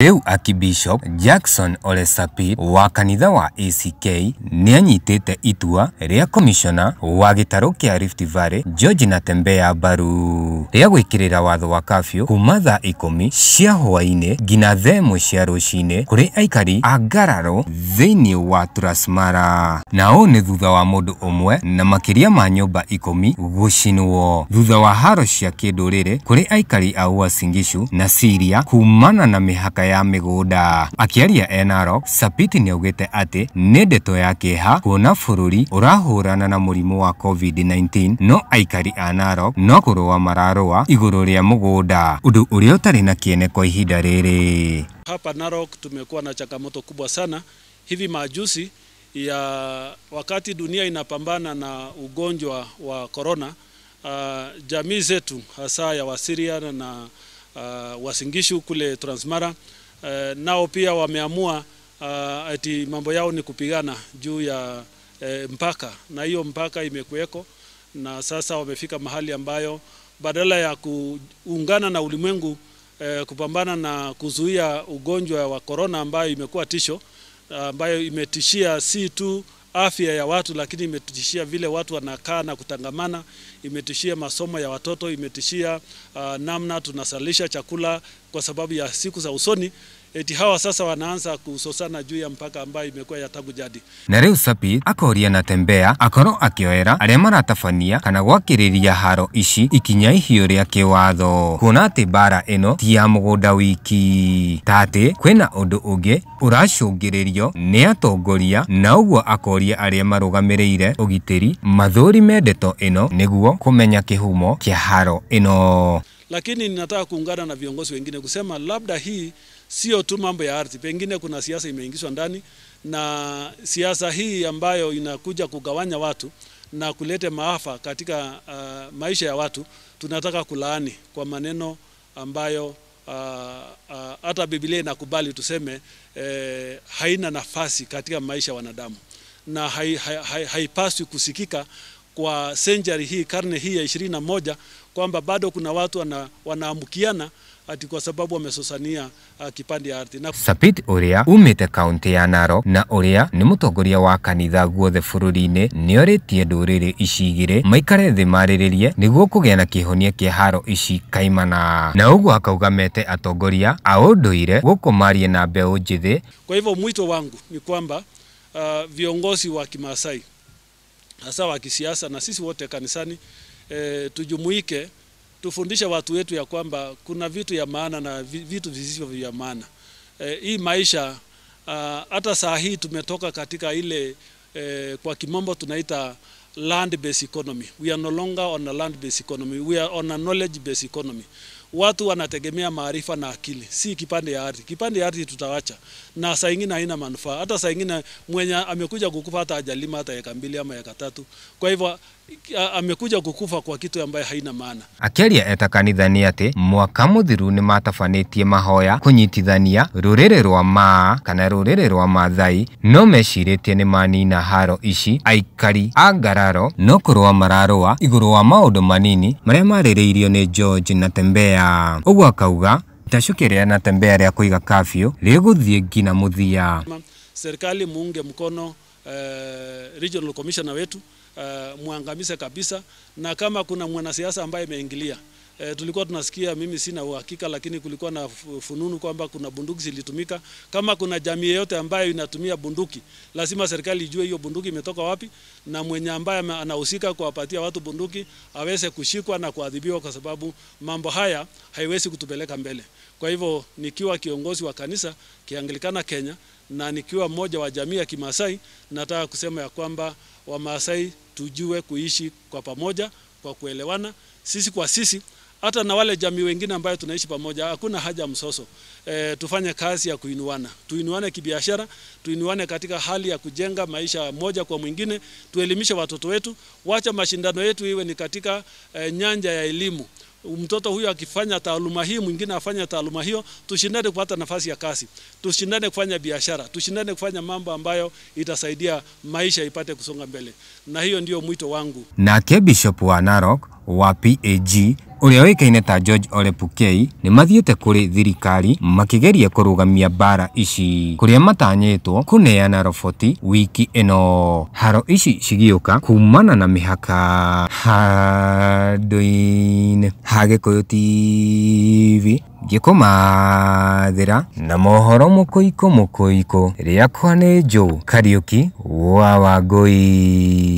Rĩu Archbishop Jackson Ole Sapit wa kanitha wa ACK nĩanyitĩte itua rĩa komishona wa gĩtarũ kĩa Rift Valley George Natembeya mbaru rĩa gwĩkĩrĩra watho wa curfew kuma thaa 10 cia hwaĩ-inĩ nginya thaa 1 cia rũcinĩ kũrĩ aikari a ngararo thĩinĩ wa Transmara. Na ũũ nĩ thutha wa mũndũ ũmwe na makĩria ma nyũmba 10 gũcinwo thutha wa haro cia kĩndũrĩrĩ kũrĩ aikari a Uasin Gishu na Syria kumana na mĩhaka ya mĩgũnda. Akĩaria Narok, Sapit nĩaugĩte atĩ nĩ ndeto ya kĩeha kuona bũrũri ũrahũrana na mũrimũ wa COVID-19 no aikari a Narok no kũrũa mararũa igũrũ rĩa mũgũnda, ũndũ ũrĩa ũtarĩ na kĩene kwa ihinda rĩrĩ. Hapa Narok tumekuwa na changamoto kubwa sana hivi majuzi ya wakati dunia inapambana na ugonjwa wa corona. Jamii zetu hasa ya Wasiria na Uasin Gishu kule Transmara nao pia wameamua ati mambo yao ni kupigana juu ya mpaka, na hiyo mpaka imekuweko, na sasa wamefika mahali ambayo badala ya kuungana na ulimwengu kupambana na kuzuia ugonjwa wa corona ambayo imekuwa tisho, ambayo imetishia si tu afya ya watu lakini imetishia vile watu wanakaa na kutangamana, imetishia masomo ya watoto, imetishia namna tunasalisha chakula kwa sababu ya siku za usoni. Eti hawa sasa wanaanza kusosana juu ya mpaka ambayo imekuwa ya tangu jadi. Na rĩu Sapit akoria Natembeya akorwo akĩoera arĩa maratabania kana gwakĩrĩria haro ici ikinya ihio rĩa kĩwatho, kuona atĩ mbara ĩno ti ya mũgũnda wiki, ta atĩ kwĩna ũndũ ũngĩ ũracũngĩrĩrio nĩ atongoria, na ũguo akoria arĩa marũgamĩrĩire ũgitĩri mathũrime ndeto ĩno nĩguo kũmenya kĩhumo kĩa haro ĩno. Lakini ninataka kuungana na viongozi wengine kusema labda hii sio tu mambo ya ardhi, pengine kuna siasa imeingizwa ndani, na siasa hii ambayo inakuja kugawanya watu na kuleta maafa katika maisha ya watu, tunataka kulaani kwa maneno ambayo hata Biblia inakubali tuseme haina nafasi katika maisha ya wanadamu, na haipaswi kusikika kwa century hii, karne hii ya 21, kwamba bado kuna watu wanaamukiana ati kwa sababu wamesosania kipande ya ardhi. Sapit ũrĩa umĩte kaunti ya Narok na ũrĩa nĩ mũtongoria wa kanitha guothe bũrũri-inĩ nĩorĩtie ndũrĩrĩ ici igĩrĩ maikare thĩ marĩrĩrie nĩguo kũgĩa na kĩhonia kĩa haro ici kaimana, na ũguo akauga mete atongoria a ũndũire gũkũ marie na mbeũ njĩthĩ. Kwa hivyo mwito wangu ni kwamba viongozi wa Kimasai hasa wa kisiasa na sisi wote kanisani tujumuike, tufundishe watu wetu ya kwamba kuna vitu ya maana na vitu visivyo vya maana. Hii maisha hata saa hii tumetoka katika ile kwa kimombo tunaita land based economy. We are no longer on a land based economy, we are on a knowledge based economy. Watu wanategemea maarifa na akili, si kipande ya ardhi. Kipande ya ardhi tutawacha, na saa nyingine haina manufaa. Hata saa nyingine mwenye amekuja kukufa hata hajalima hata eka 2 ama eka 3. Kwa hivyo amekuja kukufa kwa kitu ambaye haina maana. Akĩaria eta kanitha nĩ atĩ mwaka mũthiru nĩ matabanĩtie mahoya kũnyitithania rũrĩrĩ rwa Maa kana rũrĩrĩ rwa Maathai, no mecirĩtie nĩ manina haro ici aikari a ngararo no kũrũa mararũa igũrũ wa maũndũ manini marĩa marĩrĩirio nĩ George Natembeya. Ũguo akauga itacũkia rĩa Natembeya rĩa kũiga curfew rĩgũthiĩ nginya mũthia. Serikali muunge mkono regional commissioner wetu, muangamize kabisa, na kama kuna mwanasiasa ambaye ameingilia, tulikuwa tunasikia, mimi sina uhakika, lakini kulikuwa na fununu kwamba kuna bunduki zilitumika. Kama kuna jamii yote ambayo inatumia bunduki, lazima serikali ijue hiyo bunduki imetoka wapi, na mwenye ambaye anahusika kuwapatia watu bunduki aweze kushikwa na kuadhibiwa, kwa sababu mambo haya haiwezi kutupeleka mbele. Kwa hivyo nikiwa kiongozi wa kanisa Kianglikana Kenya na nikiwa mmoja wa jamii ya Kimasai, nataka kusema ya kwamba Wamasai tujue kuishi kwa pamoja, kwa kuelewana sisi kwa sisi, hata na wale jamii wengine ambayo tunaishi pamoja. Hakuna haja msoso. Tufanye kazi ya kuinuana, tuinuane kibiashara, tuinuane katika hali ya kujenga maisha moja kwa mwingine, tuelimishe watoto wetu, wacha mashindano yetu iwe ni katika nyanja ya elimu. Mtoto huyu akifanya taaluma hii, mwingine afanya taaluma hiyo, tushindane kupata nafasi ya kazi, tushindane kufanya biashara, tushindane kufanya mambo ambayo itasaidia maisha ipate kusonga mbele. Na hiyo ndio mwito wangu. Nake Bishop wa Narok wa PAG uria oikaine ta George Ole Pukei ni mathiete kuri thirikari makigeria kurugamia bara ici kuria matanyitwo kuneana roboti wiki ino. Haro ici cigiuka kumana na mihaka handu-ini ha Gikuyu TV ngikumathira na mohoro mukuiko riakwa ni Joe Kariuki wa Wangui.